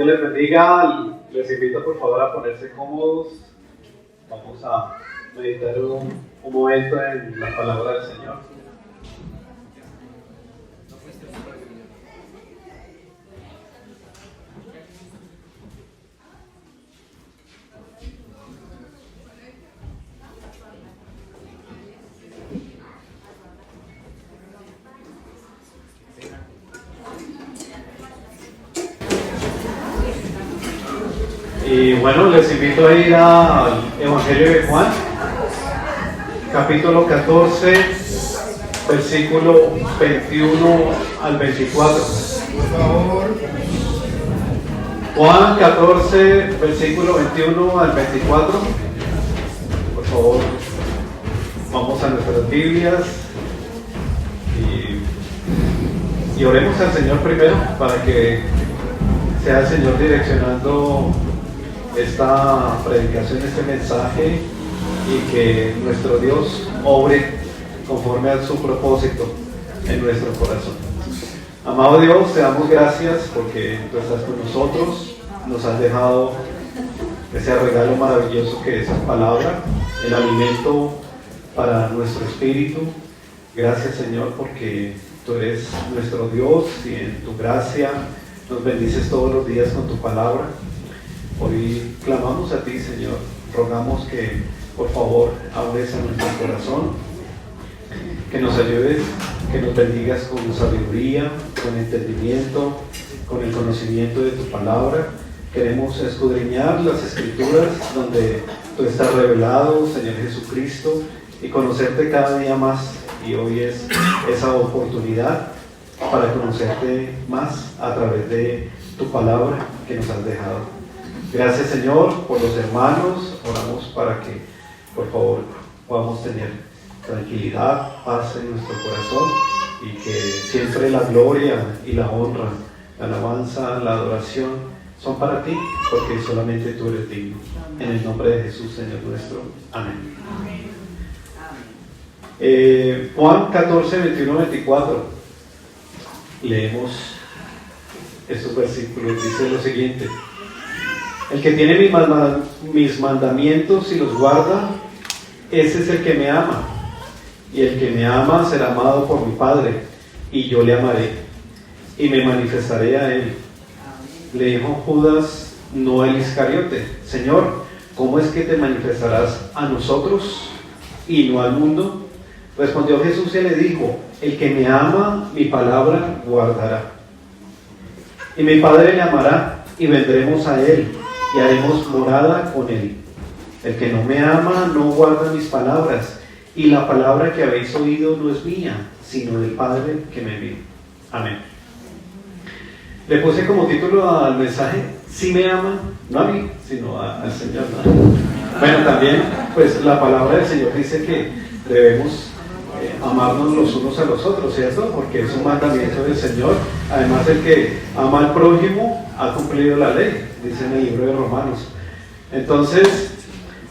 les bendiga. Les invito por favor a ponerse cómodos. Vamos a meditar un momento en la palabra del Señor. Y bueno, les invito a ir al Evangelio de Juan, capítulo 14, versículo 21 al 24. Por favor. Juan 14, versículo 21 al 24. Por favor, vamos a nuestras Biblias y oremos al Señor primero para que sea el Señor direccionando esta predicación, este mensaje, y que nuestro Dios obre conforme a su propósito en nuestro corazón. Amado Dios, te damos gracias porque tú estás con nosotros, nos has dejado ese regalo maravilloso que es la palabra, el alimento para nuestro espíritu. Gracias, Señor, porque tú eres nuestro Dios y en tu gracia nos bendices todos los días con tu palabra. Hoy clamamos a ti, Señor, rogamos que por favor hables a nuestro corazón, que nos ayudes, que nos bendigas con sabiduría, con entendimiento, con el conocimiento de tu palabra. Queremos escudriñar las Escrituras donde tú estás revelado, Señor Jesucristo, y conocerte cada día más, y hoy es esa oportunidad para conocerte más a través de tu palabra que nos has dejado. Gracias, Señor, por los hermanos. Oramos para que, por favor, podamos tener tranquilidad, paz en nuestro corazón, y que siempre la gloria y la honra, la alabanza, la adoración son para ti, porque solamente tú eres digno. En el nombre de Jesús, Señor nuestro. Amén. Juan 14, 21, 24. Leemos estos versículos. Dice lo siguiente: el que tiene mis mandamientos y los guarda, ese es el que me ama. Y el que me ama será amado por mi Padre, y yo le amaré, y me manifestaré a él. Le dijo Judas, no el Iscariote: Señor, ¿cómo es que te manifestarás a nosotros y no al mundo? Respondió Jesús y le dijo: el que me ama, mi palabra guardará. Y mi Padre le amará, y vendremos a él, y haremos morada con él. El que no me ama no guarda mis palabras, y la palabra que habéis oído no es mía, sino del Padre que me envió. Amén. Le puse como título al mensaje: si me ama, no a mí, sino al Señor, ¿no? Bueno, también, pues la palabra del Señor dice que debemos amarnos los unos a los otros, ¿cierto? Porque es un mandamiento del Señor. Además, el que ama al prójimo ha cumplido la ley, dice en el libro de Romanos. Entonces,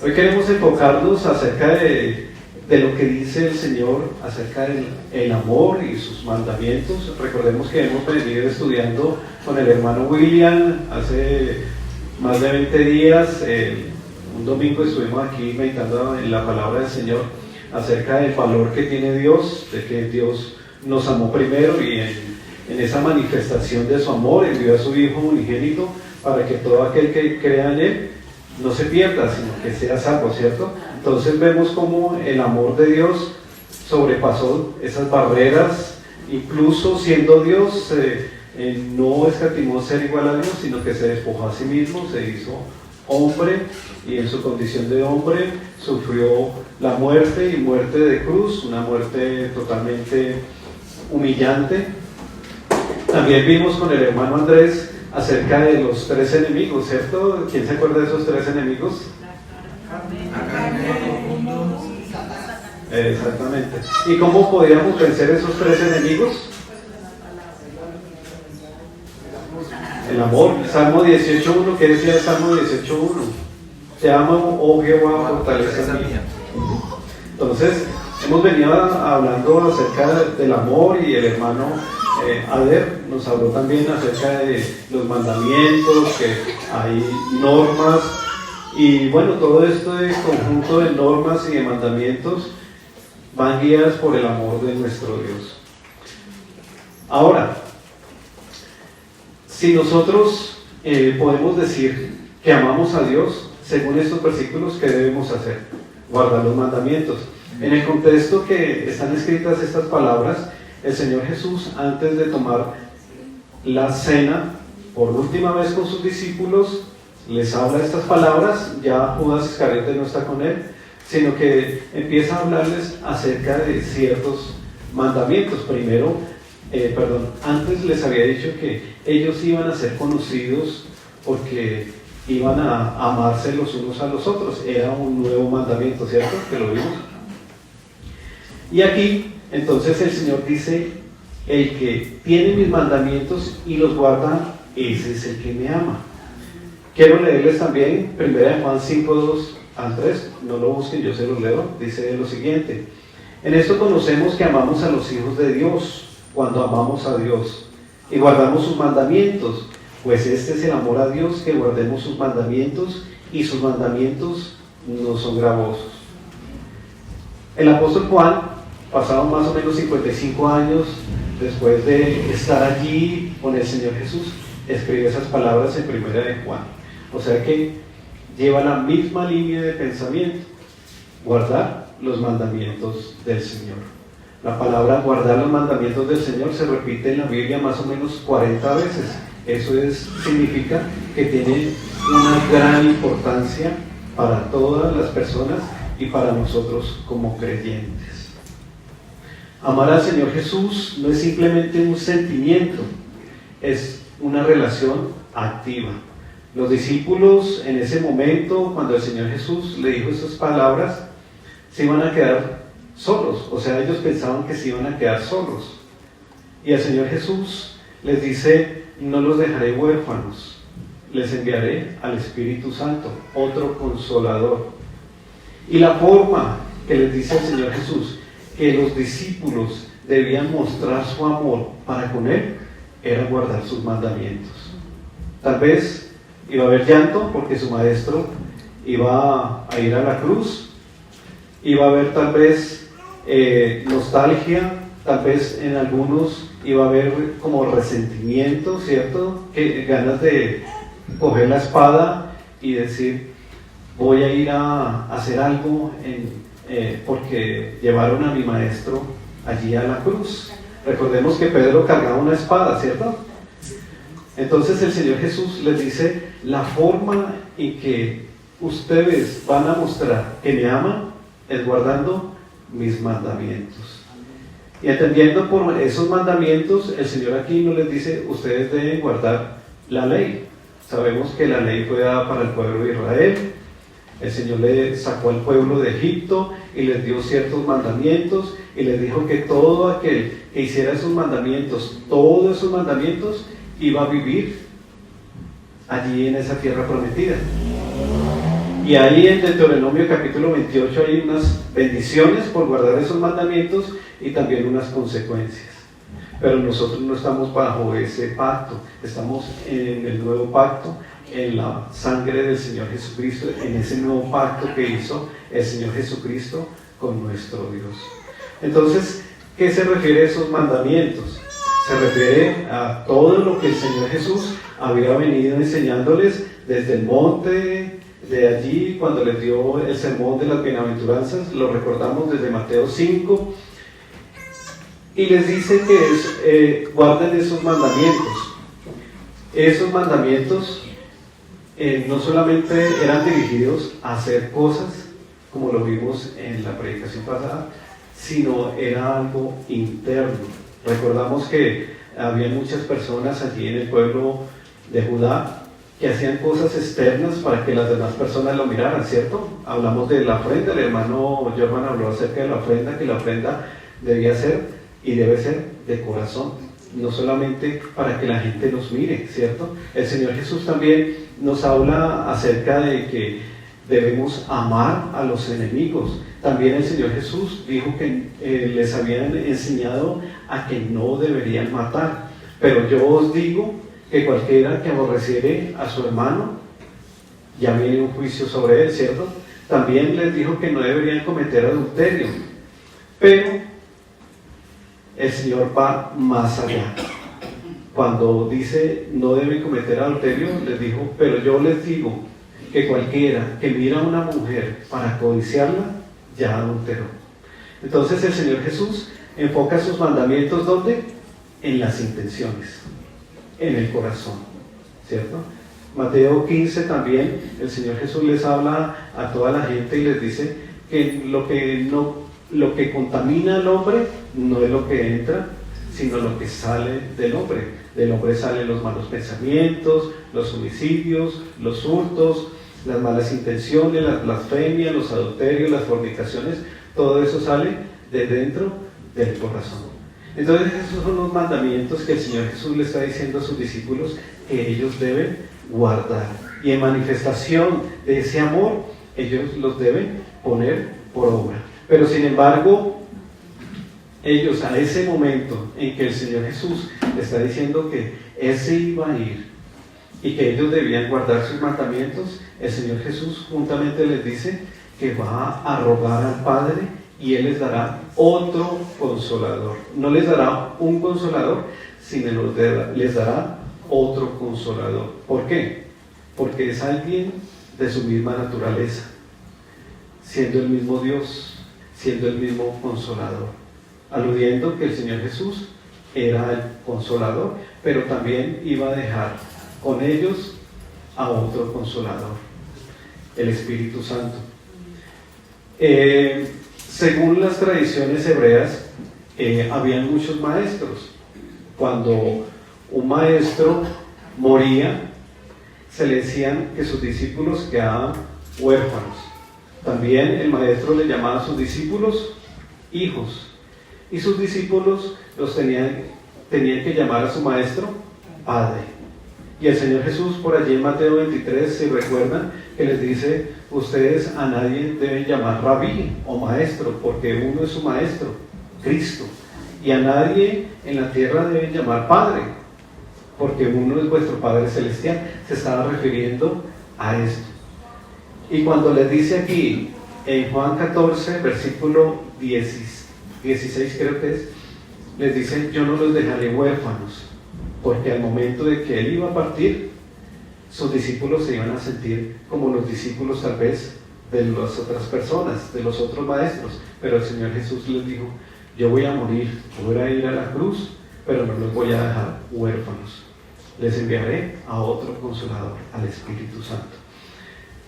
hoy queremos enfocarnos acerca de lo que dice el Señor acerca del amor y sus mandamientos. Recordemos que hemos venido estudiando con el hermano William hace más de 20 días. Un domingo estuvimos aquí meditando en la palabra del Señor acerca del valor que tiene Dios, de que Dios nos amó primero, y en esa manifestación de su amor envió a su Hijo unigénito para que todo aquel que crea en Él no se pierda, sino que sea salvo, ¿cierto? Entonces vemos cómo el amor de Dios sobrepasó esas barreras, incluso siendo Dios, no escatimó ser igual a Dios, sino que se despojó a sí mismo, se hizo hombre, y en su condición de hombre sufrió la muerte, y muerte de cruz, una muerte totalmente humillante. También vimos con el hermano Andrés acerca de los 3 enemigos, ¿cierto? ¿Quién se acuerda de esos 3 enemigos? Exactamente. ¿Y cómo podíamos vencer esos 3 enemigos? El amor. Salmo 18.1, ¿qué decía el Salmo 18.1? Te amo, oh Jehová, fortaleza mía. Entonces, hemos venido hablando acerca del amor, y el hermano Ader nos habló también acerca de los mandamientos, que hay normas, y bueno, todo este conjunto de normas y de mandamientos van guiadas por el amor de nuestro Dios. Ahora, si nosotros podemos decir que amamos a Dios, según estos versículos, ¿qué debemos hacer? Guardar los mandamientos. En el contexto que están escritas estas palabras, el Señor Jesús, antes de tomar la cena por última vez con sus discípulos, les habla estas palabras. Ya Judas Iscariote no está con él, sino que empieza a hablarles acerca de ciertos mandamientos. Antes les había dicho que ellos iban a ser conocidos porque iban a amarse los unos a los otros. Era un nuevo mandamiento, ¿cierto? Que lo vimos. Y aquí, entonces, el Señor dice: el que tiene mis mandamientos y los guarda, ese es el que me ama. Quiero leerles también 1 Juan 5, 2 al 3. No lo busquen, yo se los leo. Dice lo siguiente: en esto conocemos que amamos a los hijos de Dios, cuando amamos a Dios y guardamos sus mandamientos. Pues este es el amor a Dios, que guardemos sus mandamientos, y sus mandamientos no son gravosos. El apóstol Juan, pasados más o menos 55 años después de estar allí con el Señor Jesús, escribe esas palabras en 1 Juan. O sea que lleva la misma línea de pensamiento: guardar los mandamientos del Señor. La palabra guardar los mandamientos del Señor se repite en la Biblia más o menos 40 veces. Eso significa que tiene una gran importancia para todas las personas y para nosotros como creyentes. Amar al Señor Jesús no es simplemente un sentimiento, es una relación activa. Los discípulos en ese momento, cuando el Señor Jesús le dijo esas palabras, se iban a quedar solos. O sea, ellos pensaban que se iban a quedar solos. Y el Señor Jesús les dice: no los dejaré huérfanos, les enviaré al Espíritu Santo, otro consolador. Y la forma que les dice el Señor Jesús que los discípulos debían mostrar su amor para con Él era guardar sus mandamientos. Tal vez iba a haber llanto porque su maestro iba a ir a la cruz, iba a haber tal vez nostalgia, tal vez en algunos iba a haber como resentimiento, ¿cierto? Ganas de coger la espada y decir: voy a ir a hacer algo porque llevaron a mi maestro allí a la cruz. Recordemos que Pedro cargaba una espada, ¿cierto? Entonces el Señor Jesús les dice: la forma en que ustedes van a mostrar que me aman es guardando mis mandamientos. Y entendiendo por esos mandamientos, el Señor aquí no les dice: ustedes deben guardar la ley. Sabemos que la ley fue dada para el pueblo de Israel. El Señor le sacó al pueblo de Egipto y les dio ciertos mandamientos y les dijo que todo aquel que hiciera esos mandamientos, todos esos mandamientos, iba a vivir allí en esa tierra prometida. Y ahí en Deuteronomio capítulo 28 hay unas bendiciones por guardar esos mandamientos y también unas consecuencias. Pero nosotros no estamos bajo ese pacto, estamos en el nuevo pacto, en la sangre del Señor Jesucristo, en ese nuevo pacto que hizo el Señor Jesucristo con nuestro Dios. Entonces, ¿qué se refiere a esos mandamientos? Se refiere a todo lo que el Señor Jesús había venido enseñándoles desde el monte de allí, cuando les dio el sermón de las bienaventuranzas. Lo recordamos desde Mateo 5, y les dice que guarden esos mandamientos. Esos mandamientos no solamente eran dirigidos a hacer cosas, como lo vimos en la predicación pasada, sino era algo interno. Recordamos que había muchas personas allí en el pueblo de Judá que hacían cosas externas para que las demás personas lo miraran, ¿cierto? Hablamos de la ofrenda, el hermano Jorman habló acerca de la ofrenda, que la ofrenda debía ser y debe ser de corazón, no solamente para que la gente nos mire, ¿cierto? El Señor Jesús también nos habla acerca de que debemos amar a los enemigos. También el Señor Jesús dijo que les habían enseñado a que no deberían matar. Pero yo os digo que cualquiera que aborreciere a su hermano, ya viene un juicio sobre él, ¿cierto? También les dijo que no deberían cometer adulterio. Pero el Señor va más allá. Cuando dice no deben cometer adulterio, les dijo, pero yo les digo que cualquiera que mira a una mujer para codiciarla, ya adulteró. Entonces el Señor Jesús enfoca sus mandamientos, ¿dónde? En las intenciones, en el corazón, ¿cierto? Mateo 15 también, el Señor Jesús les habla a toda la gente y les dice que lo que contamina al hombre no es lo que entra, sino lo que sale del hombre. Del hombre salen los malos pensamientos, los homicidios, los hurtos, las malas intenciones, las blasfemias, los adulterios, las fornicaciones. Todo eso sale de dentro del corazón. Entonces esos son los mandamientos que el Señor Jesús le está diciendo a sus discípulos que ellos deben guardar. Y en manifestación de ese amor, ellos los deben poner por obra. Pero sin embargo, ellos a ese momento en que el Señor Jesús le está diciendo que Él se iba a ir y que ellos debían guardar sus mandamientos, el Señor Jesús juntamente les dice que va a rogar al Padre y Él les dará otro consolador. No les dará un consolador, sino les dará otro consolador. ¿Por qué? Porque es alguien de su misma naturaleza, siendo el mismo Dios, siendo el mismo consolador, aludiendo que el Señor Jesús era el consolador, pero también iba a dejar con ellos a otro consolador, el Espíritu Santo. Según las tradiciones hebreas, habían muchos maestros. Cuando un maestro moría, se le decían que sus discípulos quedaban huérfanos. También el maestro le llamaba a sus discípulos hijos, y sus discípulos los tenían que llamar a su maestro Padre. Y el Señor Jesús por allí en Mateo 23, si recuerdan, que les dice, ustedes a nadie deben llamar rabí o maestro, porque uno es su maestro, Cristo. Y a nadie en la tierra deben llamar Padre, porque uno es vuestro Padre Celestial. Se estaba refiriendo a esto. Y cuando les dice aquí, en Juan 14, versículo 16 creo que es, les dice, yo no los dejaré huérfanos, porque al momento de que Él iba a partir, sus discípulos se iban a sentir como los discípulos tal vez de las otras personas, de los otros maestros. Pero el Señor Jesús les dijo, yo voy a morir, voy a ir a la cruz, pero no los voy a dejar huérfanos. Les enviaré a otro consolador, al Espíritu Santo.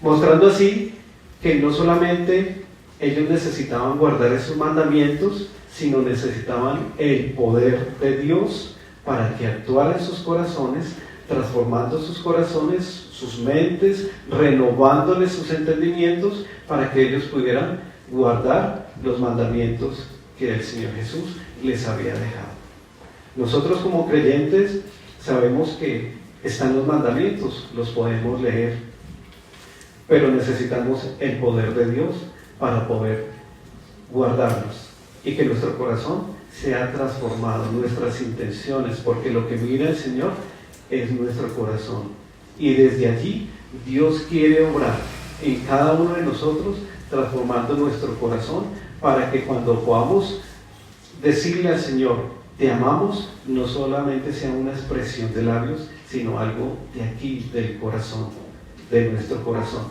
Mostrando así que no solamente ellos necesitaban guardar esos mandamientos, sino necesitaban el poder de Dios para que actuara en sus corazones, transformando sus corazones, sus mentes, renovándoles sus entendimientos, para que ellos pudieran guardar los mandamientos que el Señor Jesús les había dejado. Nosotros como creyentes sabemos que están los mandamientos, los podemos leer, pero necesitamos el poder de Dios para poder guardarlos y que nuestro corazón sea transformado, nuestras intenciones, porque lo que mira el Señor es nuestro corazón. Y desde allí Dios quiere obrar en cada uno de nosotros, transformando nuestro corazón, para que cuando podamos decirle al Señor, te amamos, no solamente sea una expresión de labios, sino algo de aquí, del corazón, de nuestro corazón.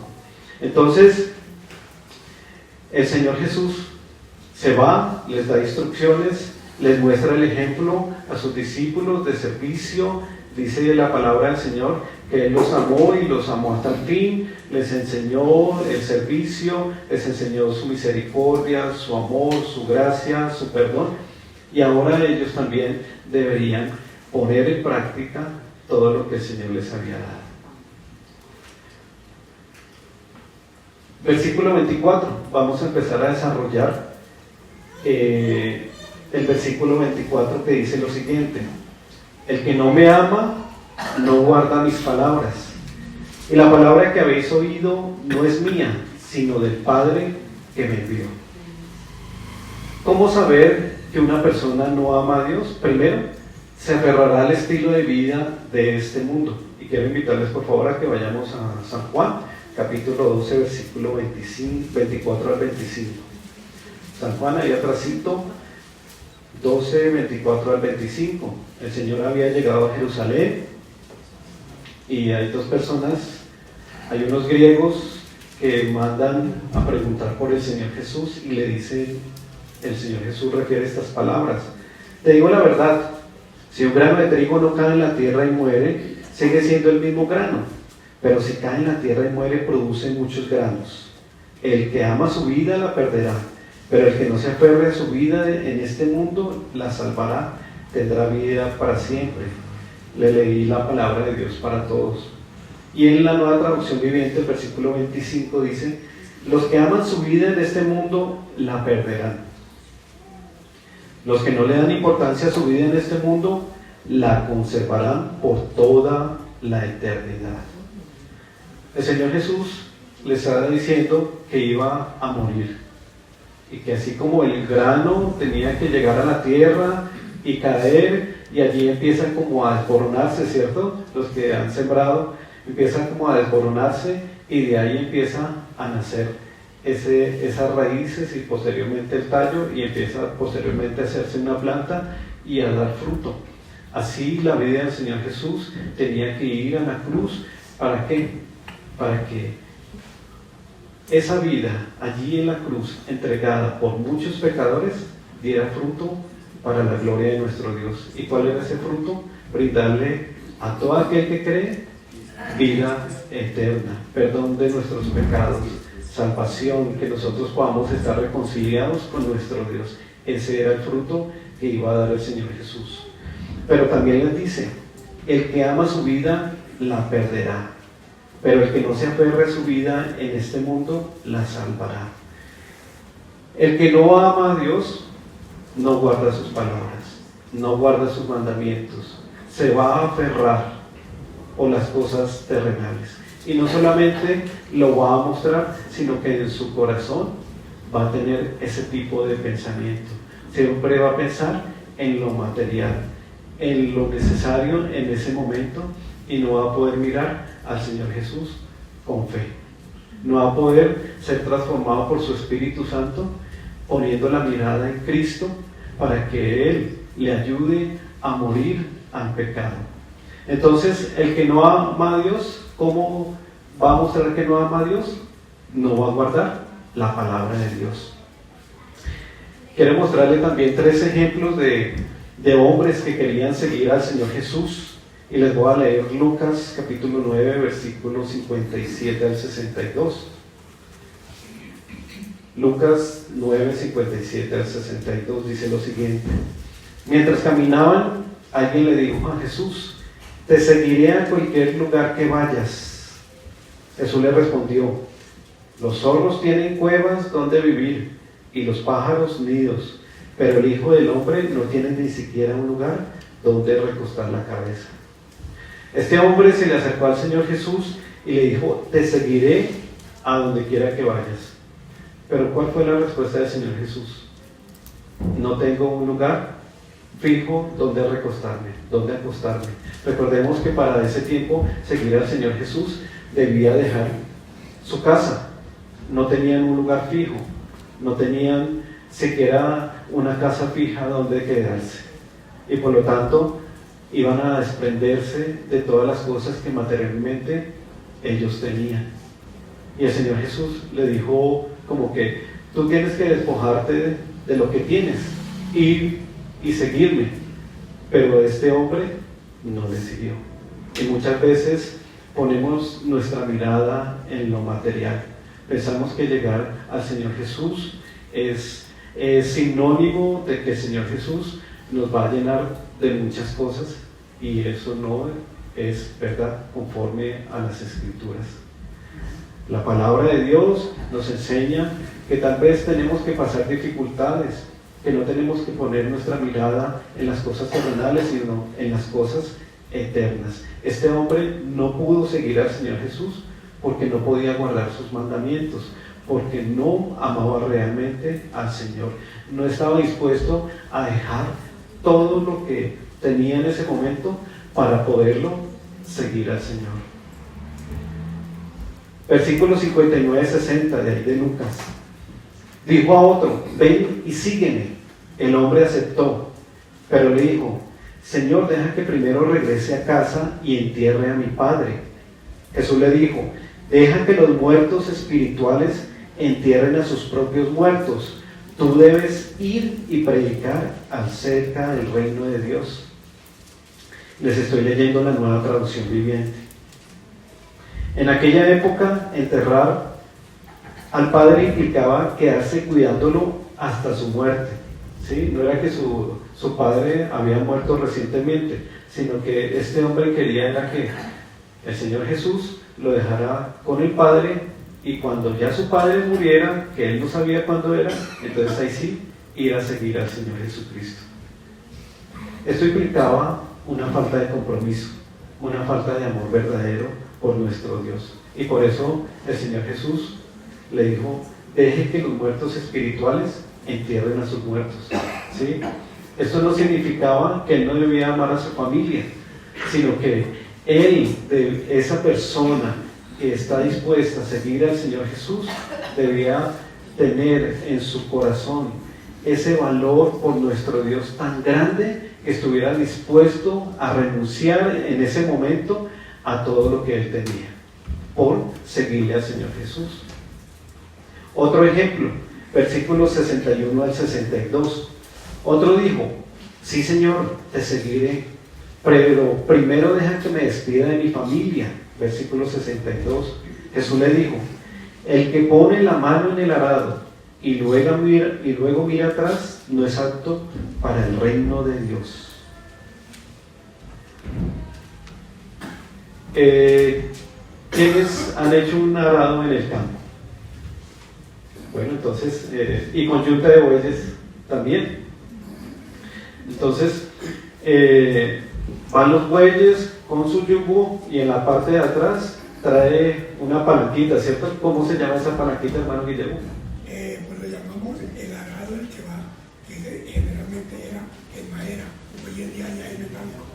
Entonces, el Señor Jesús se va, les da instrucciones, les muestra el ejemplo a sus discípulos de servicio. Dice la palabra del Señor que Él los amó y los amó hasta el fin, les enseñó el servicio, les enseñó su misericordia, su amor, su gracia, su perdón, y ahora ellos también deberían poner en práctica todo lo que el Señor les había dado. Versículo 24, vamos a empezar a desarrollar el versículo 24, que dice lo siguiente: el que no me ama no guarda mis palabras, y la palabra que habéis oído no es mía, sino del Padre que me envió. ¿Cómo saber que una persona no ama a Dios? Primero, se aferrará al estilo de vida de este mundo. Y quiero invitarles por favor a que vayamos a San Juan, capítulo 12, versículo 24 al 25. San Juan, ahí atrásito, 12, 24 al 25. El Señor había llegado a Jerusalén y hay dos personas, hay unos griegos que mandan a preguntar por el Señor Jesús y le dicen, el Señor Jesús refiere estas palabras: te digo la verdad, si un grano de trigo no cae en la tierra y muere, sigue siendo el mismo grano, pero si cae en la tierra y muere, produce muchos granos. El que ama su vida la perderá, pero el que no se aferre a su vida en este mundo la salvará, tendrá vida para siempre. Le leí la palabra de Dios para todos. Y en la Nueva Traducción Viviente, el versículo 25 dice: los que aman su vida en este mundo la perderán. Los que no le dan importancia a su vida en este mundo la conservarán por toda la eternidad. El Señor Jesús les estaba diciendo que iba a morir y que así como el grano tenía que llegar a la tierra y caer, y allí empiezan como a desboronarse, ¿cierto? Los que han sembrado empiezan como a desboronarse y de ahí empieza a nacer esas raíces y posteriormente el tallo, y empieza posteriormente a hacerse una planta y a dar fruto. Así la vida del Señor Jesús tenía que ir a la cruz. ¿Para qué? Para que esa vida allí en la cruz, entregada por muchos pecadores, diera fruto para la gloria de nuestro Dios. ¿Y cuál era ese fruto? Brindarle a todo aquel que cree vida eterna, perdón de nuestros pecados, salvación, que nosotros podamos estar reconciliados con nuestro Dios. Ese era el fruto que iba a dar el Señor Jesús. Pero también les dice: el que ama su vida la perderá, pero el que no se aferre a su vida en este mundo la salvará. El que no ama a Dios no guarda sus palabras, no guarda sus mandamientos, se va a aferrar por las cosas terrenales. Y no solamente lo va a mostrar, sino que en su corazón va a tener ese tipo de pensamiento. Siempre va a pensar en lo material, en lo necesario en ese momento, y no va a poder mirar al Señor Jesús con fe. No va a poder ser transformado por su Espíritu Santo, poniendo la mirada en Cristo para que Él le ayude a morir al pecado. Entonces, el que no ama a Dios, ¿cómo va a mostrar que no ama a Dios? No va a guardar la palabra de Dios. Quiero mostrarle también 3 ejemplos de hombres que querían seguir al Señor Jesús. Y les voy a leer Lucas capítulo 9, versículos 57 al 62. Lucas 9, 57 al 62 dice lo siguiente: mientras caminaban, alguien le dijo a Jesús: te seguiré a cualquier lugar que vayas. Jesús le respondió: los zorros tienen cuevas donde vivir y los pájaros nidos, pero el Hijo del Hombre no tiene ni siquiera un lugar donde recostar la cabeza. Este hombre se le acercó al Señor Jesús y le dijo: te seguiré a donde quiera que vayas. Pero ¿cuál fue la respuesta del Señor Jesús? No tengo un lugar fijo donde recostarme, donde acostarme. Recordemos que para ese tiempo seguir al Señor Jesús debía dejar su casa. No tenían un lugar fijo, no tenían siquiera una casa fija donde quedarse, y por lo tanto iban a desprenderse de todas las cosas que materialmente ellos tenían. Y el Señor Jesús le dijo como que tú tienes que despojarte de lo que tienes y seguirme. Pero este hombre no le siguió. Y muchas veces ponemos nuestra mirada en lo material. Pensamos que llegar al Señor Jesús es sinónimo de que el Señor Jesús nos va a llenar de muchas cosas, y eso no es verdad conforme a las Escrituras. La palabra de Dios nos enseña que tal vez tenemos que pasar dificultades, que no tenemos que poner nuestra mirada en las cosas terrenales, sino en las cosas eternas. Este hombre no pudo seguir al Señor Jesús porque no podía guardar sus mandamientos, porque no amaba realmente al Señor. No estaba dispuesto a dejar todo lo que tenía en ese momento para poderlo seguir al Señor. Versículo 59-60 de ahí de Lucas. Dijo a otro: ven y sígueme. El hombre aceptó, pero le dijo: Señor, deja que primero regrese a casa y entierre a mi padre. Jesús le dijo: deja que los muertos espirituales entierren a sus propios muertos. Tú debes ir y predicar acerca del reino de Dios. Les estoy leyendo la Nueva Traducción Viviente. En aquella época, enterrar al padre implicaba quedarse cuidándolo hasta su muerte. ¿Sí? No era que su padre había muerto recientemente, sino que este hombre quería era que el Señor Jesús lo dejara con el Padre, y cuando ya su Padre muriera, que él no sabía cuándo era, entonces ahí sí ir a seguir al Señor Jesucristo. Esto implicaba una falta de compromiso, una falta de amor verdadero por nuestro Dios, y por eso el Señor Jesús le dijo: deje que los muertos espirituales entierren a sus muertos. ¿Sí? Esto no significaba que él no debía amar a su familia, sino que él, esa persona que está dispuesta a seguir al Señor Jesús, debía tener en su corazón ese valor por nuestro Dios tan grande que estuviera dispuesto a renunciar en ese momento a todo lo que él tenía por seguirle al Señor Jesús. Otro ejemplo, versículos 61-62. Otro dijo: sí, Señor, te seguiré, pero primero deja que me despida de mi familia. Versículo 62. Jesús le dijo: el que pone la mano en el arado y luego mira atrás no es apto para el reino de Dios. ¿Quiénes han hecho un arado en el campo? Bueno, entonces, y con yunta de bueyes también. Entonces, van los bueyes con su yugo y en la parte de atrás trae una palanquita, ¿cierto? ¿Cómo se llama esa palanquita, hermano Guillermo? Pues le llamamos el arado del que va, que generalmente era en madera, hoy en día ya es metálico,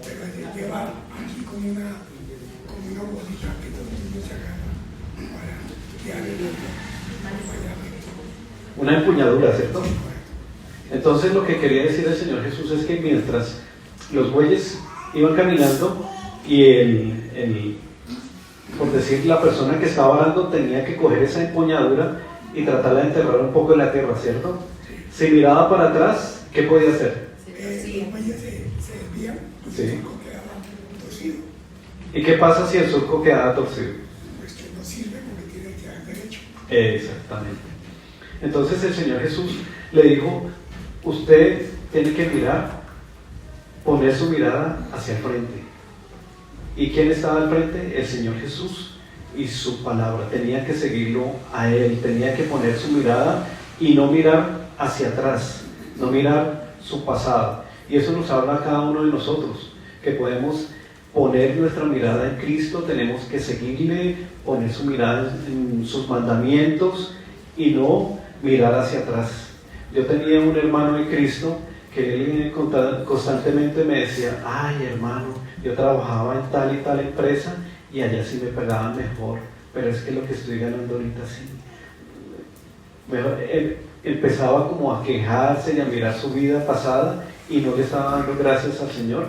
pero es el que va aquí con una bolita que todo el mundo se agarra para guiar el una empuñadura, ¿cierto? Entonces lo que quería decir el Señor Jesús es que mientras los bueyes iban caminando y por decir, la persona que estaba arando tenía que coger esa empuñadura y tratarla de enterrar un poco en la tierra, ¿cierto? Si miraba para atrás, ¿qué podía hacer? Los bueyes se desvían y sí. El surco quedaba torcido. ¿Y qué pasa si el surco quedaba torcido? Pues que no sirve porque tiene que quedar derecho. Exactamente. Entonces el Señor Jesús le dijo: usted tiene que mirar, poner su mirada hacia el frente. ¿Y quién estaba al frente? El Señor Jesús y su palabra. Tenía que seguirlo a Él, tenía que poner su mirada y no mirar hacia atrás, no mirar su pasado. Y eso nos habla a cada uno de nosotros, que podemos poner nuestra mirada en Cristo, tenemos que seguirle, poner su mirada en sus mandamientos y no mirar hacia atrás. Yo tenía un hermano en Cristo que él constantemente me decía: ay, hermano, yo trabajaba en tal y tal empresa y allá sí me pagaban mejor, pero es que lo que estoy ganando ahorita sí. Él empezaba como a quejarse y a mirar su vida pasada y no le estaba dando gracias al Señor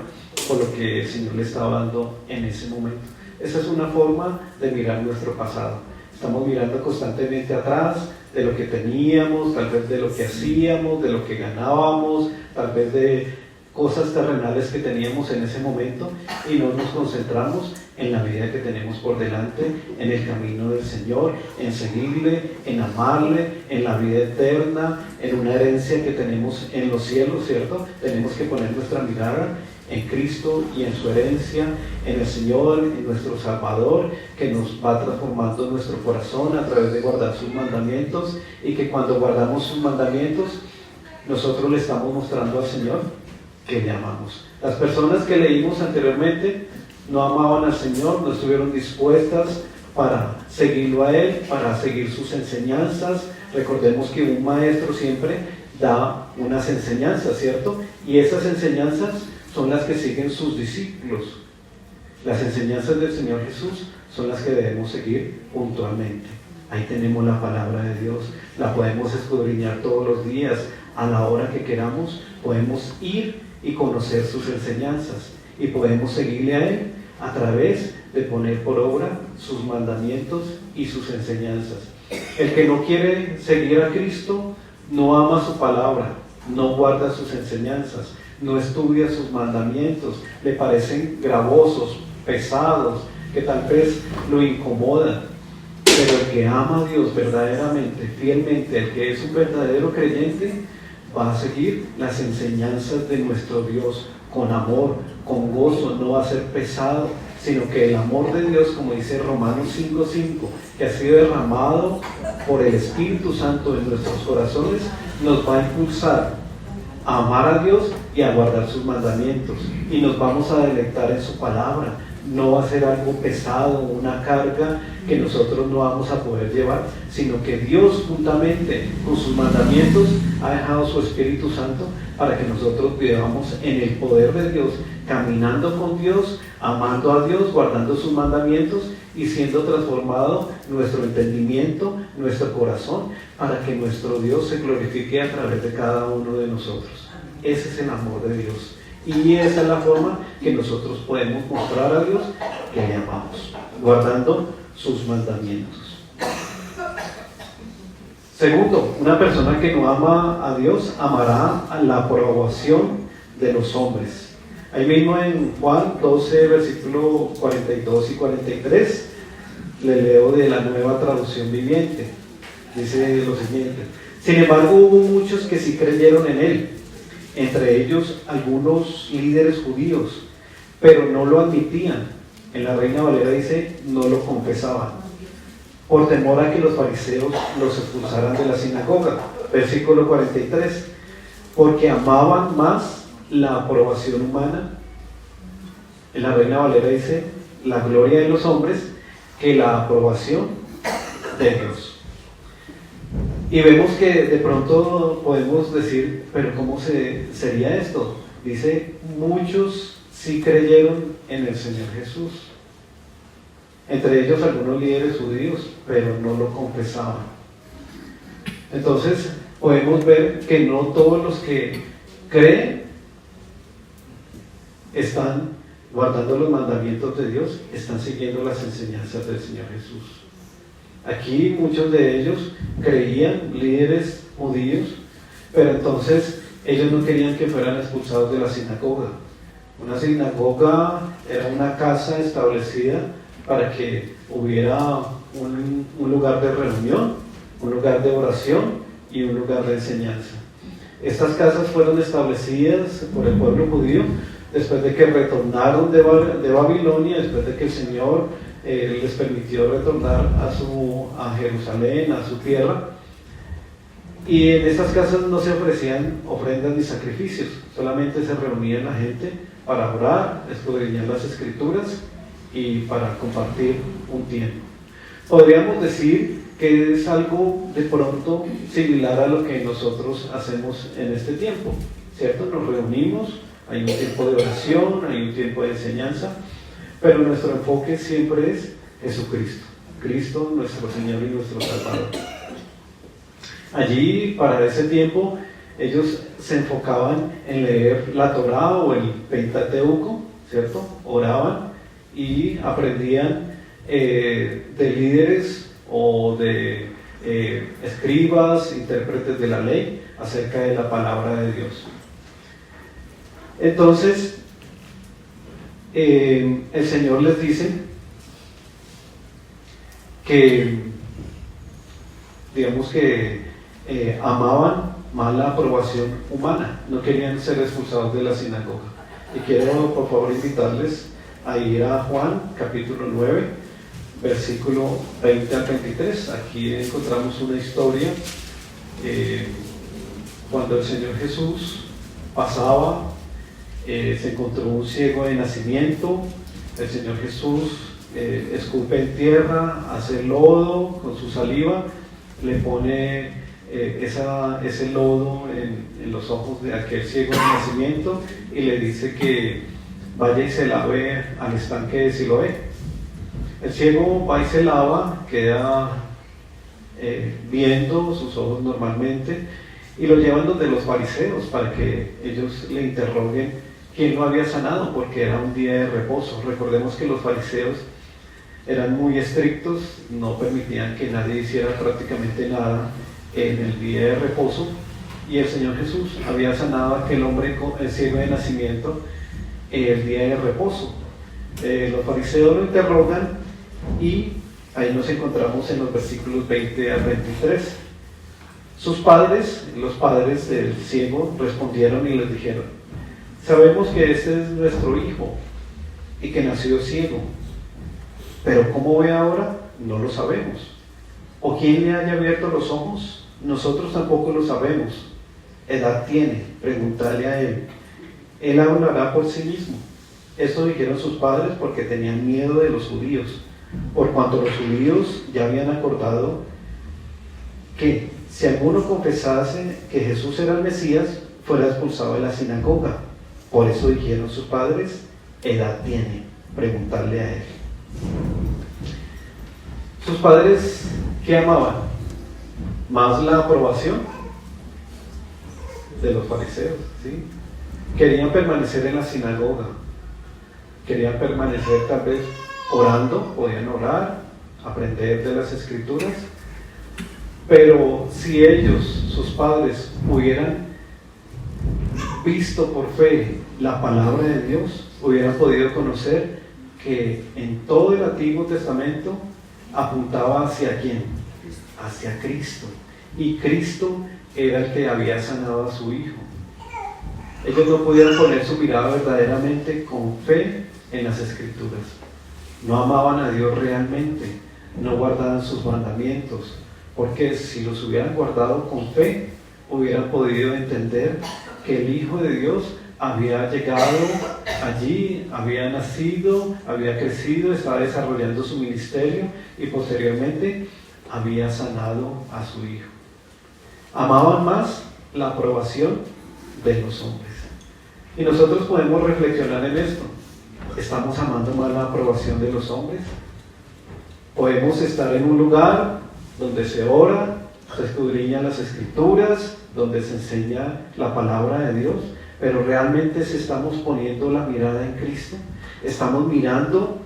por lo que el Señor le estaba dando en ese momento. Esa es una forma de mirar nuestro pasado. Estamos mirando constantemente atrás de lo que teníamos, tal vez de lo que hacíamos, de lo que ganábamos, tal vez de cosas terrenales que teníamos en ese momento, y no nos concentramos en la vida que tenemos por delante, en el camino del Señor, en seguirle, en amarle, en la vida eterna, en una herencia que tenemos en los cielos, ¿cierto? Tenemos que poner nuestra mirada en Cristo y en su herencia, en el Señor, en nuestro Salvador, que nos va transformando nuestro corazón a través de guardar sus mandamientos, y que cuando guardamos sus mandamientos, nosotros le estamos mostrando al Señor que le amamos. Las personas que leímos anteriormente no amaban al Señor, no estuvieron dispuestas para seguirlo a Él, para seguir sus enseñanzas. Recordemos que un maestro siempre da unas enseñanzas, ¿cierto? Y esas enseñanzas son las que siguen sus discípulos. Las enseñanzas del Señor Jesús son las que debemos seguir puntualmente. Ahí tenemos la palabra de Dios, la podemos escudriñar todos los días, a la hora que queramos, podemos ir y conocer sus enseñanzas y podemos seguirle a Él a través de poner por obra sus mandamientos y sus enseñanzas. El que no quiere seguir a Cristo no ama su palabra, no guarda sus enseñanzas, no estudia sus mandamientos, le parecen gravosos, pesados, que tal vez lo incomodan. Pero el que ama a Dios verdaderamente, fielmente, el que es un verdadero creyente, va a seguir las enseñanzas de nuestro Dios con amor, con gozo. No va a ser pesado, sino que el amor de Dios, como dice Romanos 5:5, que ha sido derramado por el Espíritu Santo en nuestros corazones, nos va a impulsar a amar a Dios y a guardar sus mandamientos, y nos vamos a deleitar en su palabra. No va a ser algo pesado, una carga que nosotros no vamos a poder llevar, sino que Dios, juntamente con sus mandamientos, ha dejado su Espíritu Santo para que nosotros vivamos en el poder de Dios, caminando con Dios, amando a Dios, guardando sus mandamientos y siendo transformado nuestro entendimiento, nuestro corazón, para que nuestro Dios se glorifique a través de cada uno de nosotros. Ese es el amor de Dios. Y esa es la forma que nosotros podemos mostrar a Dios que le amamos, guardando sus mandamientos. Segundo, una persona que no ama a Dios amará a la aprobación de los hombres. Ahí mismo en Juan 12, versículos 42 y 43, le leo de la Nueva Traducción Viviente. Dice lo siguiente: sin embargo, hubo muchos que sí creyeron en Él, entre ellos algunos líderes judíos, pero no lo admitían. En la Reina Valera dice, no lo confesaban, por temor a que los fariseos los expulsaran de la sinagoga. Versículo 43, porque amaban más la aprobación humana. En la Reina Valera dice, la gloria de los hombres, que la aprobación de Dios. Y vemos que de pronto podemos decir, pero ¿cómo sería esto? Dice, muchos sí creyeron en el Señor Jesús, entre ellos algunos líderes judíos, pero no lo confesaban. Entonces podemos ver que no todos los que creen están guardando los mandamientos de Dios, están siguiendo las enseñanzas del Señor Jesús. Aquí muchos de ellos creían, líderes judíos, pero entonces ellos no querían que fueran expulsados de la sinagoga. Una sinagoga era una casa establecida para que hubiera un lugar de reunión, un lugar de oración y un lugar de enseñanza. Estas casas fueron establecidas por el pueblo judío después de que retornaron de Babilonia, después de que el Señor les permitió retornar a Jerusalén, a su tierra. Y en estas casas no se ofrecían ofrendas ni sacrificios, solamente se reunía la gente para orar, escudriñar las Escrituras y para compartir un tiempo. Podríamos decir que es algo de pronto similar a lo que nosotros hacemos en este tiempo, ¿cierto? Nos reunimos, hay un tiempo de oración, hay un tiempo de enseñanza, pero nuestro enfoque siempre es Jesucristo, Cristo nuestro Señor y nuestro Salvador. Allí, para ese tiempo, ellos se enfocaban en leer la Torá o el Pentateuco, ¿cierto? Oraban y aprendían de líderes o de escribas, intérpretes de la ley, acerca de la palabra de Dios. Entonces, el Señor les dice que, digamos que amaban más la aprobación humana, no querían ser expulsados de la sinagoga. Y quiero por favor invitarles a ir a Juan capítulo 9, versículo 20 al 23. Aquí encontramos una historia cuando el Señor Jesús pasaba, se encontró un ciego de nacimiento. El Señor Jesús escupe en tierra, hace lodo con su saliva, le pone ese lodo en los ojos de aquel ciego de nacimiento y le dice que vaya y se lave al estanque de Siloé. El ciego va y se lava, queda viendo sus ojos normalmente y lo llevan donde los fariseos para que ellos le interroguen quién lo había sanado, porque era un día de reposo. Recordemos que los fariseos eran muy estrictos, no permitían que nadie hiciera prácticamente nada en el día de reposo, y el Señor Jesús había sanado a aquel hombre ciego de nacimiento el día de reposo. Los fariseos lo interrogan y ahí nos encontramos en los versículos 20 al 23. Sus padres, los padres del ciego, respondieron y les dijeron: sabemos que este es nuestro hijo y que nació ciego, pero ¿cómo ve ahora? No lo sabemos. ¿O quién le haya abierto los ojos? Nosotros tampoco lo sabemos. ¿Edad tiene? Preguntadle a él. Él hablará por sí mismo. Esto dijeron sus padres porque tenían miedo de los judíos, por cuanto los judíos ya habían acordado que si alguno confesase que Jesús era el Mesías, fuera expulsado de la sinagoga. Por eso dijeron sus padres: ¿edad tiene? Preguntarle a él. Sus padres, ¿qué amaban? Más la aprobación de los fariseos, ¿sí? Querían permanecer en la sinagoga, querían permanecer tal vez orando, podían orar, aprender de las escrituras, pero si ellos, sus padres, hubieran visto por fe la palabra de Dios, hubieran podido conocer que en todo el Antiguo Testamento apuntaba hacia quién, hacia Cristo, y Cristo era el que había sanado a su hijo. Ellos no pudieron poner su mirada verdaderamente con fe en las escrituras, no amaban a Dios realmente, no guardaban sus mandamientos, porque si los hubieran guardado con fe, hubieran podido entender que el Hijo de Dios había llegado allí, había nacido, había crecido, estaba desarrollando su ministerio y posteriormente había sanado a su hijo. Amaban más la aprobación de los hombres. Y nosotros podemos reflexionar en esto. ¿Estamos amando más la aprobación de los hombres? Podemos estar en un lugar donde se ora, se escudriñan las escrituras, donde se enseña la palabra de Dios, pero realmente si estamos poniendo la mirada en Cristo, estamos mirando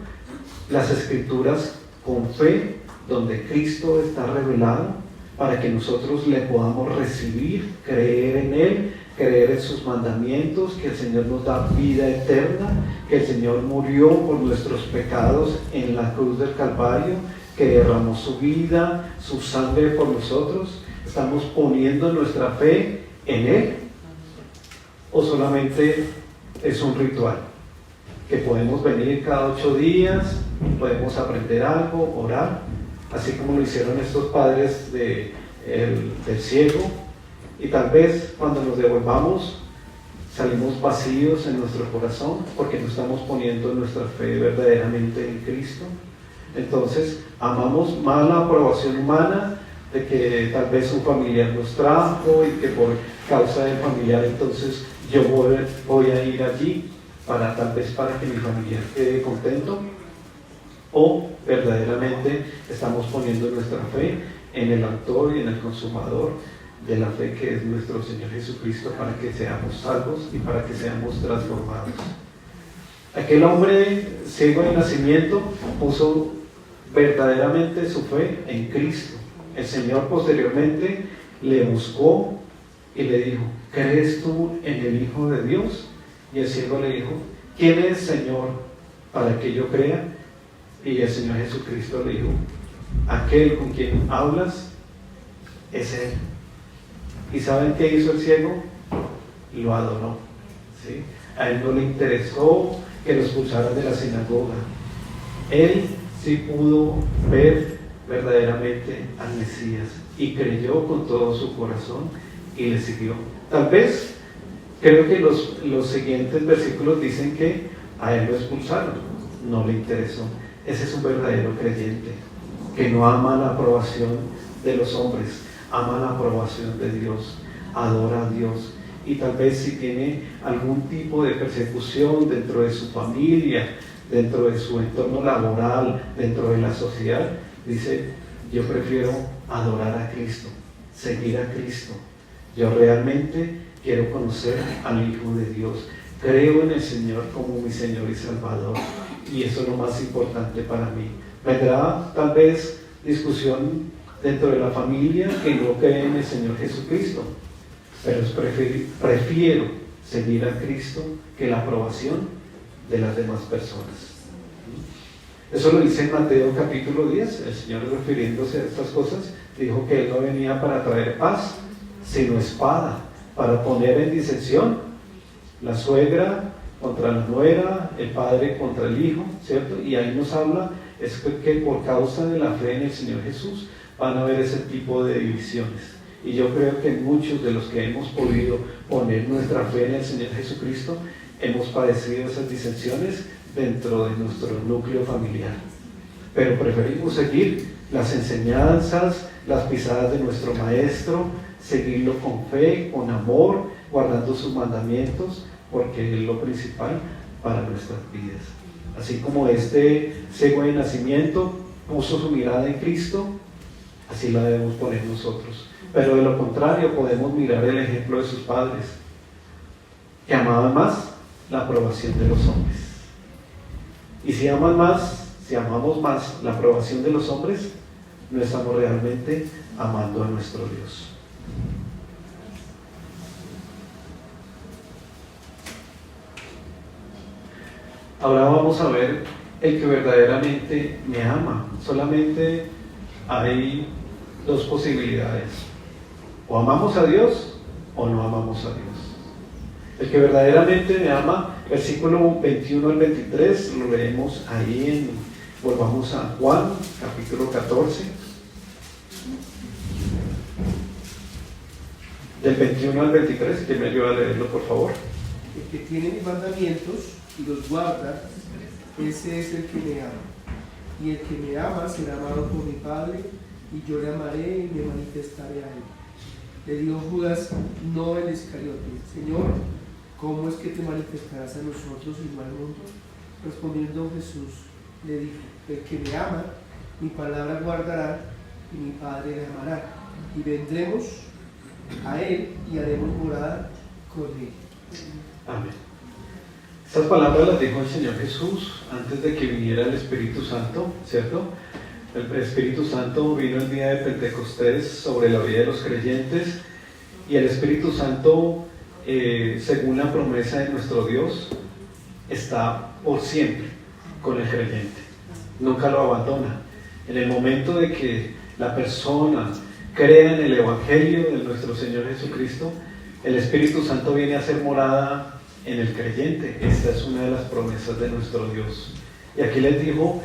las escrituras con fe, donde Cristo está revelado, para que nosotros le podamos recibir, creer en Él, creer en sus mandamientos, que el Señor nos da vida eterna, que el Señor murió por nuestros pecados en la cruz del Calvario, que derramó su vida, su sangre por nosotros. ¿Estamos poniendo nuestra fe en Él? ¿O solamente es un ritual? Que podemos venir cada 8 días, podemos aprender algo, orar, así como lo hicieron estos padres del ciego, y tal vez cuando nos devolvamos salimos vacíos en nuestro corazón porque no estamos poniendo nuestra fe verdaderamente en Cristo. Entonces amamos más la aprobación humana de que tal vez un familiar nos trajo y que por causa del familiar entonces yo voy a ir allí tal vez para que mi familiar quede contento, o verdaderamente estamos poniendo nuestra fe en el autor y en el consumador de la fe, que es nuestro Señor Jesucristo, para que seamos salvos y para que seamos transformados. Aquel hombre ciego de nacimiento puso verdaderamente su fe en Cristo. El Señor posteriormente le buscó y le dijo: ¿crees tú en el Hijo de Dios? Y el ciego le dijo: ¿quién es, Señor, para que yo crea? Y el Señor Jesucristo le dijo: aquel con quien hablas es Él. ¿Y saben qué hizo el ciego? Lo adoró, ¿sí? A él no le interesó que lo expulsaran de la sinagoga. Él sí pudo ver verdaderamente al Mesías y creyó con todo su corazón y le siguió. Tal vez, creo que los siguientes versículos dicen que a él lo expulsaron, no le interesó. Ese es un verdadero creyente, que no ama la aprobación de los hombres, ama la aprobación de Dios, adora a Dios. Y tal vez si tiene algún tipo de persecución dentro de su familia, dentro de su entorno laboral, dentro de la sociedad, dice: yo prefiero adorar a Cristo, seguir a Cristo. Yo realmente quiero conocer al Hijo de Dios. Creo en el Señor como mi Señor y Salvador. Y eso es lo más importante para mí. Vendrá tal vez discusión dentro de la familia que no cree en el Señor Jesucristo. Pero prefiero seguir a Cristo que la aprobación de las demás personas. Eso lo dice en Mateo capítulo 10. El Señor, refiriéndose a estas cosas, dijo que Él no venía para traer paz, sino espada, para poner en disensión la suegra contra la nuera, el padre contra el hijo, ¿cierto? Y ahí nos habla es que por causa de la fe en el Señor Jesús van a haber ese tipo de divisiones. Y yo creo que muchos de los que hemos podido poner nuestra fe en el Señor Jesucristo hemos padecido esas disensiones dentro de nuestro núcleo familiar. Pero preferimos seguir las enseñanzas, las pisadas de nuestro Maestro, seguirlo con fe, con amor, guardando sus mandamientos, porque es lo principal para nuestras vidas. Así como este ciego de nacimiento puso su mirada en Cristo, así la debemos poner nosotros. Pero de lo contrario, podemos mirar el ejemplo de sus padres, que amaban más la aprobación de los hombres. Y si amamos más la aprobación de los hombres, no estamos realmente amando a nuestro Dios. Ahora vamos a ver el que verdaderamente me ama. Solamente hay dos posibilidades: o amamos a Dios o no amamos a Dios. El que verdaderamente me ama, versículo 21 al 23, lo leemos ahí volvamos a Juan, capítulo 14, del 21 al 23, que me ayuda a leerlo, por favor. El que tiene mis mandamientos y los guarda, ese es el que me ama. Y el que me ama será amado por mi Padre, y yo le amaré y me manifestaré a él. Le dijo Judas, no el Iscariote: Señor, ¿cómo es que te manifestarás a nosotros y no al mundo? Respondiendo Jesús, le dijo: el que me ama, mi palabra guardará, y mi Padre le amará, y vendremos a él y haremos morada con él. Amén. Estas palabras las dijo el Señor Jesús antes de que viniera el Espíritu Santo, ¿cierto? El Espíritu Santo vino el día de Pentecostés sobre la vida de los creyentes, y el Espíritu Santo, según la promesa de nuestro Dios, está por siempre con el creyente, nunca lo abandona. En el momento de que la persona crea en el Evangelio de nuestro Señor Jesucristo, el Espíritu Santo viene a hacer morada en el creyente. Esta es una de las promesas de nuestro Dios. Y aquí les dijo: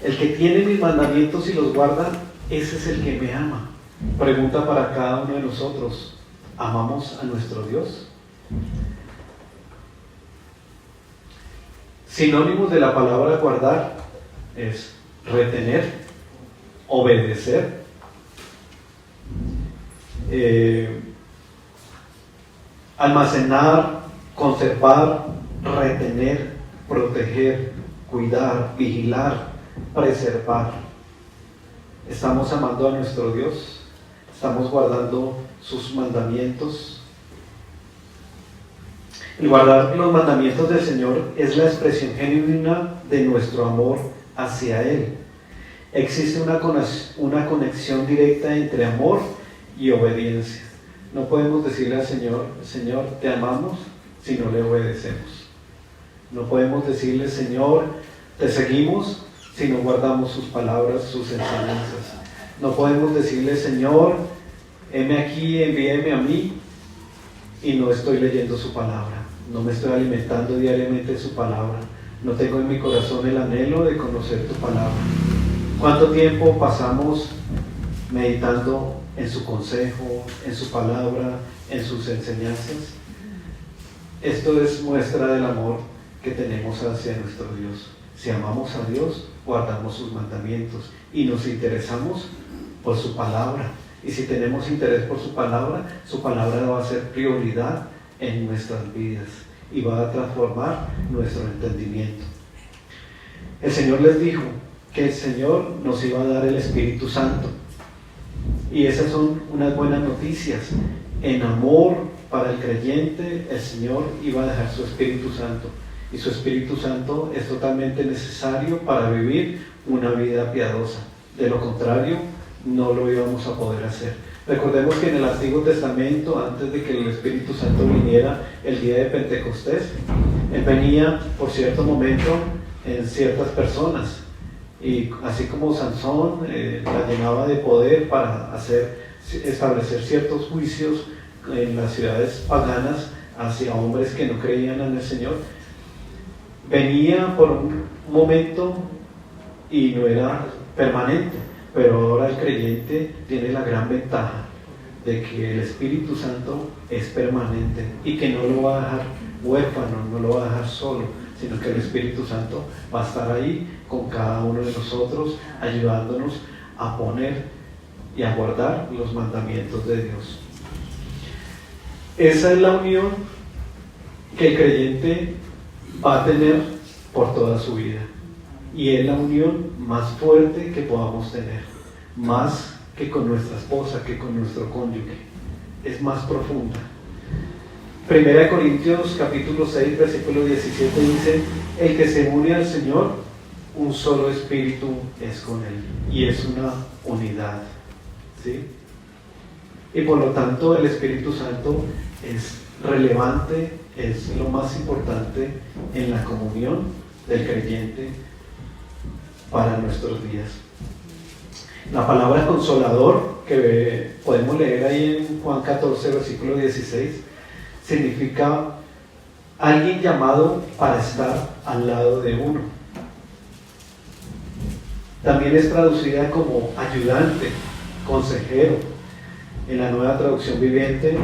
el que tiene mis mandamientos y los guarda, ese es el que me ama. Pregunta para cada uno de nosotros: ¿amamos a nuestro Dios? Sinónimos de la palabra guardar es retener, obedecer, almacenar, conservar, retener, proteger, cuidar, vigilar, preservar. ¿Estamos amando a nuestro Dios? ¿Estamos guardando sus mandamientos? El guardar los mandamientos del Señor es la expresión genuina de nuestro amor hacia Él. Existe una conexión directa entre amor y obediencia. No podemos decirle al Señor: Señor, te amamos, si no le obedecemos. No podemos decirle: Señor, te seguimos, si no guardamos sus palabras, sus enseñanzas. No podemos decirle: Señor, heme aquí, envíeme a mí, y no estoy leyendo su palabra, no me estoy alimentando diariamente de su palabra, no tengo en mi corazón el anhelo de conocer tu palabra. ¿Cuánto tiempo pasamos meditando en su consejo, en su palabra, en sus enseñanzas? Esto es muestra del amor que tenemos hacia nuestro Dios. Si amamos a Dios, guardamos sus mandamientos y nos interesamos por su palabra. Y si tenemos interés por su palabra va a ser prioridad en nuestras vidas y va a transformar nuestro entendimiento. El Señor les dijo que el Señor nos iba a dar el Espíritu Santo. Y esas son unas buenas noticias. En amor para el creyente, el Señor iba a dejar su Espíritu Santo. Y su Espíritu Santo es totalmente necesario para vivir una vida piadosa. De lo contrario, no lo íbamos a poder hacer. Recordemos que en el Antiguo Testamento, antes de que el Espíritu Santo viniera el día de Pentecostés, Él venía por cierto momento en ciertas personas. Y así como Sansón la llenaba de poder para establecer ciertos juicios en las ciudades paganas hacia hombres que no creían en el Señor, venía por un momento y no era permanente. Pero ahora el creyente tiene la gran ventaja de que el Espíritu Santo es permanente y que no lo va a dejar huérfano, no lo va a dejar solo, sino que el Espíritu Santo va a estar ahí con cada uno de nosotros, ayudándonos a poner y a guardar los mandamientos de Dios. Esa es la unión que el creyente va a tener por toda su vida. Y es la unión más fuerte que podamos tener, más que con nuestra esposa, que con nuestro cónyuge. Es más profunda. 1 Corintios capítulo 6, versículo 17 dice: el que se une al Señor, un solo espíritu es con Él. Y es una unidad, ¿sí? Y por lo tanto el Espíritu Santo es relevante, es lo más importante en la comunión del creyente para nuestros días. La palabra consolador, que podemos leer ahí en Juan 14, versículo 16, significa alguien llamado para estar al lado de uno. También es traducida como ayudante, consejero. En la Nueva Traducción Viviente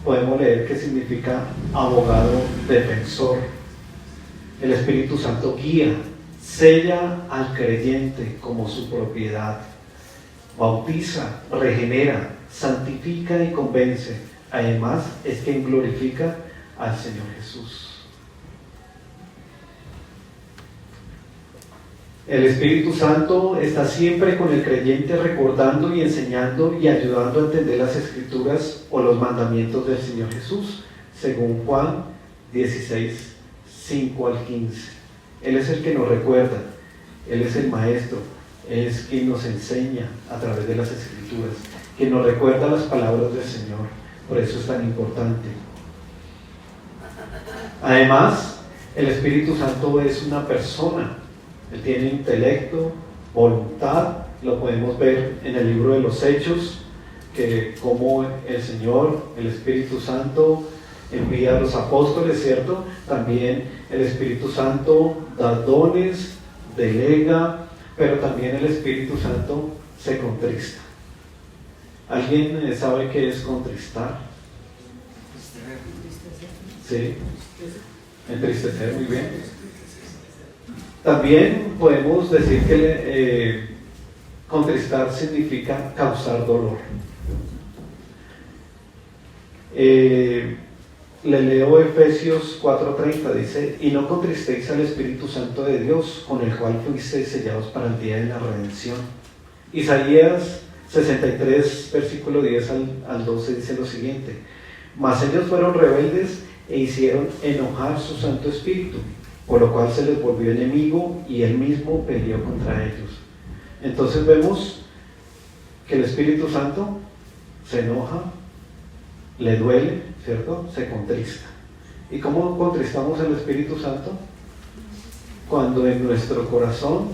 podemos leer que significa abogado, defensor. El Espíritu Santo guía, sella al creyente como su propiedad, bautiza, regenera, santifica y convence. Además, es quien glorifica al Señor Jesús. El Espíritu Santo está siempre con el creyente, recordando y enseñando y ayudando a entender las Escrituras o los mandamientos del Señor Jesús, según Juan 16, 5 al 15. Él es el que nos recuerda, Él es el Maestro, Él es quien nos enseña a través de las Escrituras, quien nos recuerda las palabras del Señor. Por eso es tan importante. Además, el Espíritu Santo es una persona. Él tiene intelecto, voluntad. Lo podemos ver en el libro de los Hechos, que como el Señor, el Espíritu Santo, envía a los apóstoles, ¿cierto? También el Espíritu Santo da dones, delega, pero también el Espíritu Santo se contrista. ¿Alguien sabe qué es contristar? Sí, entristecer, muy bien. También podemos decir que contristar significa causar dolor. Le leo Efesios 4:30, dice: y no contristéis al Espíritu Santo de Dios, con el cual fuisteis sellados para el día de la redención. Isaías 63, versículo 10 al 12 dice lo siguiente: mas ellos fueron rebeldes e hicieron enojar su Santo Espíritu, por lo cual se les volvió enemigo y él mismo peleó contra ellos. Entonces vemos que el Espíritu Santo se enoja, le duele, ¿cierto? Se contrista. ¿Y cómo contristamos al Espíritu Santo? Cuando en nuestro corazón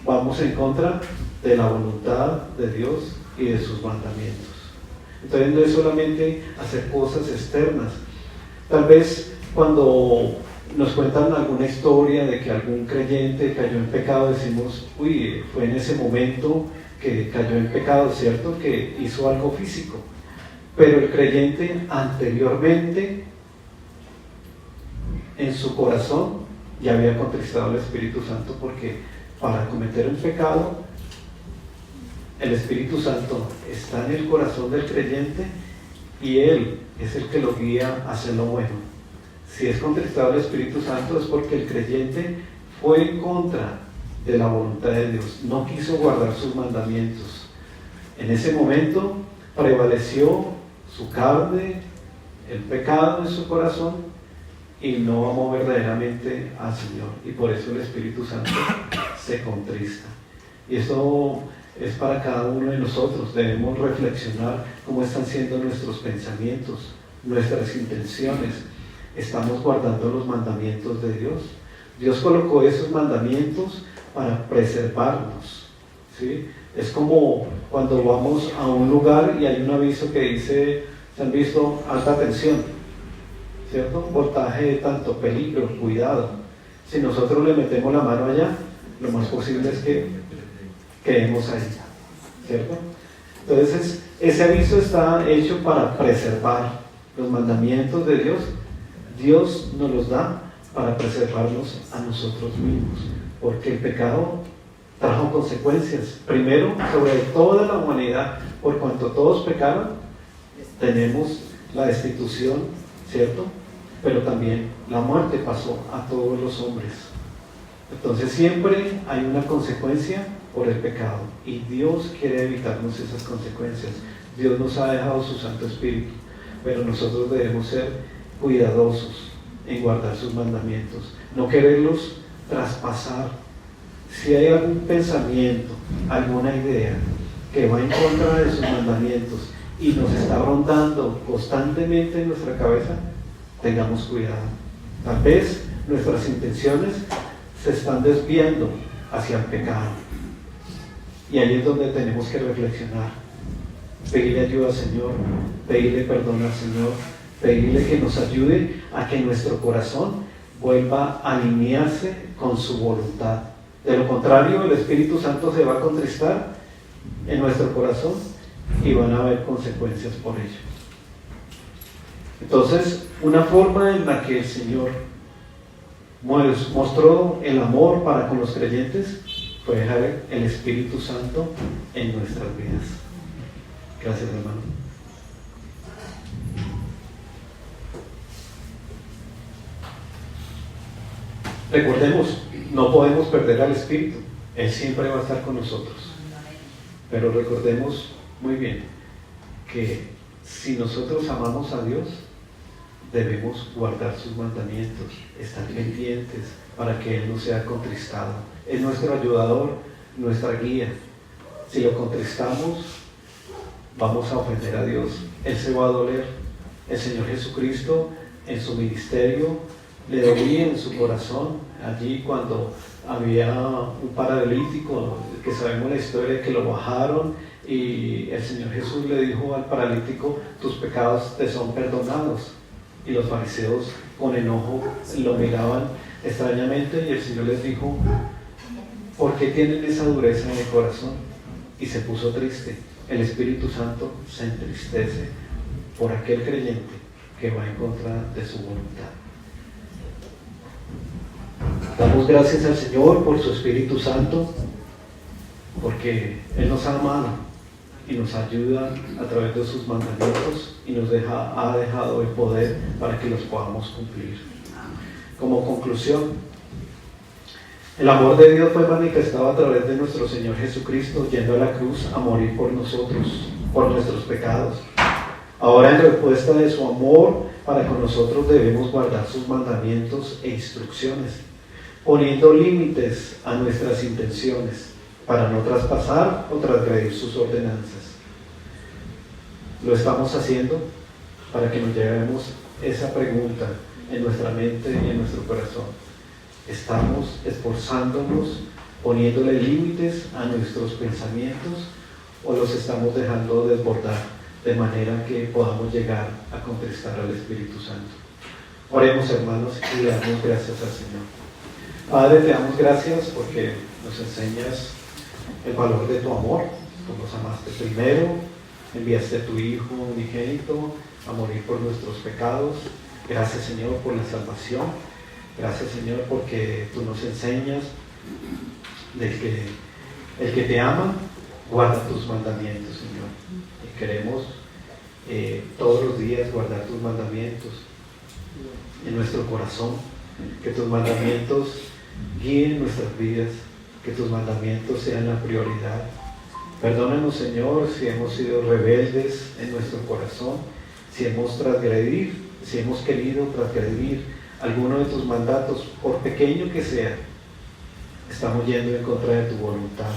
vamos en contra de la voluntad de Dios y de sus mandamientos. Entonces no es solamente hacer cosas externas. Tal vez cuando nos cuentan alguna historia de que algún creyente cayó en pecado, decimos: uy, fue en ese momento que cayó en pecado, ¿cierto? Que hizo algo físico. Pero el creyente anteriormente, en su corazón, ya había contristado al Espíritu Santo, porque para cometer un pecado, el Espíritu Santo está en el corazón del creyente y Él es el que lo guía a hacer lo bueno. Si es contristado el Espíritu Santo es porque el creyente fue en contra de la voluntad de Dios, no quiso guardar sus mandamientos. En ese momento prevaleció su carne, el pecado en su corazón, y no amó verdaderamente al Señor, y por eso el Espíritu Santo se contrista. Y esto es para cada uno de nosotros. Debemos reflexionar cómo están siendo nuestros pensamientos, nuestras intenciones. ¿Estamos guardando los mandamientos de Dios? Dios colocó esos mandamientos para preservarnos, ¿sí? Es como cuando vamos a un lugar y hay un aviso que dice, ¿se han visto? Alta tensión, ¿cierto? Voltaje de tanto, peligro, cuidado. Si nosotros le metemos la mano allá, lo más posible es que quedemos ahí, ¿cierto? Entonces, ese aviso está hecho para preservar los mandamientos de Dios. Dios nos los da para preservarnos a nosotros mismos, porque el pecado trajo consecuencias. Primero, sobre toda la humanidad, por cuanto todos pecaron, tenemos la destitución, ¿cierto? Pero también la muerte pasó a todos los hombres. Entonces siempre hay una consecuencia por el pecado, y Dios quiere evitarnos esas consecuencias. Dios nos ha dejado su Santo Espíritu, pero nosotros debemos ser cuidadosos en guardar sus mandamientos, no quererlos traspasar. Si hay algún pensamiento, alguna idea que va en contra de sus mandamientos y nos está rondando constantemente en nuestra cabeza, tengamos cuidado. Tal vez nuestras intenciones se están desviando hacia el pecado, y ahí es donde tenemos que reflexionar, pedirle ayuda al Señor, pedirle perdón al Señor, pedirle que nos ayude a que nuestro corazón vuelva a alinearse con su voluntad. De lo contrario, el Espíritu Santo se va a contristar en nuestro corazón y van a haber consecuencias por ello. Entonces, una forma en la que el Señor mostró el amor para con los creyentes fue dejar el Espíritu Santo en nuestras vidas. Gracias, hermano. Recordemos, no podemos perder al Espíritu. Él siempre va a estar con nosotros. Pero recordemos muy bien que si nosotros amamos a Dios, debemos guardar sus mandamientos, estar pendientes para que Él no sea contristado. Es nuestro ayudador, nuestra guía. Si lo contristamos, vamos a ofender a Dios. Él se va a doler. El Señor Jesucristo, en su ministerio, le dolía en su corazón. Allí cuando había un paralítico, que sabemos la historia, que lo bajaron, y el Señor Jesús le dijo al paralítico, tus pecados te son perdonados. Y los fariseos con enojo lo miraban extrañamente, y el Señor les dijo, ¿por qué tienen esa dureza en el corazón? Y se puso triste. El Espíritu Santo se entristece por aquel creyente que va en contra de su voluntad. Damos gracias al Señor por su Espíritu Santo, porque Él nos ha amado y nos ayuda a través de sus mandamientos, y nos ha dejado el poder para que los podamos cumplir. Como conclusión, el amor de Dios fue manifestado a través de nuestro Señor Jesucristo, yendo a la cruz a morir por nosotros, por nuestros pecados. Ahora, en respuesta de su amor para con nosotros, debemos guardar sus mandamientos e instrucciones, poniendo límites a nuestras intenciones para no traspasar o transgredir sus ordenanzas. Lo estamos haciendo para que nos llevemos esa pregunta en nuestra mente y en nuestro corazón. ¿Estamos esforzándonos, poniéndole límites a nuestros pensamientos, o los estamos dejando desbordar de manera que podamos llegar a contristar al Espíritu Santo? Oremos, hermanos, y le damos gracias al Señor. Padre, te damos gracias porque nos enseñas el valor de tu amor. Tú nos amaste primero, enviaste a tu Hijo unigénito a morir por nuestros pecados. Gracias, Señor, por la salvación. Gracias, Señor, porque tú nos enseñas de que el que te ama guarda tus mandamientos, Señor. Y queremos todos los días guardar tus mandamientos en nuestro corazón, que tus mandamientos guíen nuestras vidas, que tus mandamientos sean la prioridad. Perdónanos, Señor, si hemos sido rebeldes en nuestro corazón, si hemos querido transgredir alguno de tus mandatos, por pequeño que sea. Estamos yendo en contra de tu voluntad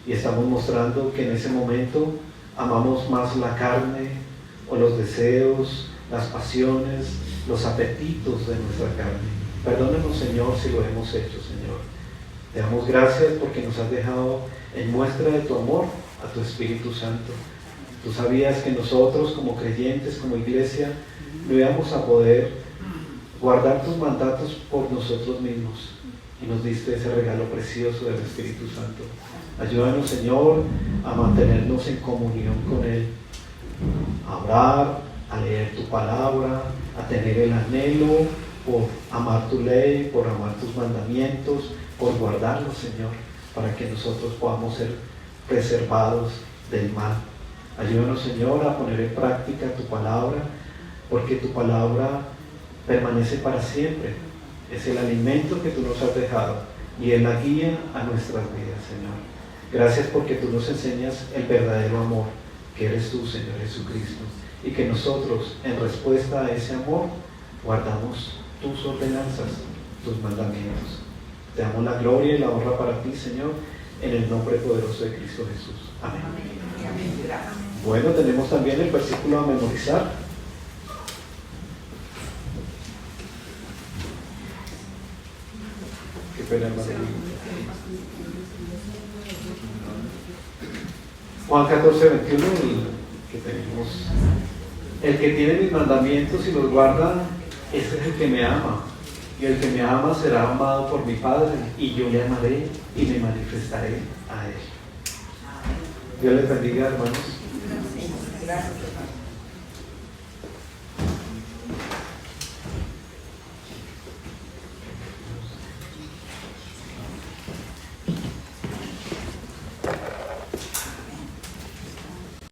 y estamos mostrando que en ese momento amamos más la carne o los deseos, las pasiones, los apetitos de nuestra carne. Perdónanos, Señor, si lo hemos hecho, Señor. Te damos gracias porque nos has dejado en muestra de tu amor a tu Espíritu Santo. Tú sabías que nosotros como creyentes, como iglesia, no íbamos a poder guardar tus mandatos por nosotros mismos. Y nos diste ese regalo precioso del Espíritu Santo. Ayúdanos, Señor, a mantenernos en comunión con Él, a orar, a leer tu palabra, a tener el anhelo por amar tu ley, por amar tus mandamientos, por guardarlos, Señor, para que nosotros podamos ser preservados del mal. Ayúdanos, Señor, a poner en práctica tu palabra, porque tu palabra permanece para siempre. Es el alimento que tú nos has dejado y es la guía a nuestras vidas, Señor. Gracias porque tú nos enseñas el verdadero amor, que eres tú, Señor Jesucristo, y que nosotros, en respuesta a ese amor, guardamos tus ordenanzas, tus mandamientos. Te damos la gloria y la honra para ti, Señor, en el nombre poderoso de Cristo Jesús. Amén. Bueno, tenemos también el versículo a memorizar. Juan 14, 21, que tenemos. El que tiene mis mandamientos y los guarda, ese es el que me ama. Y el que me ama será amado por mi Padre, y yo le amaré y me manifestaré a él. Dios les bendiga, hermanos. Gracias.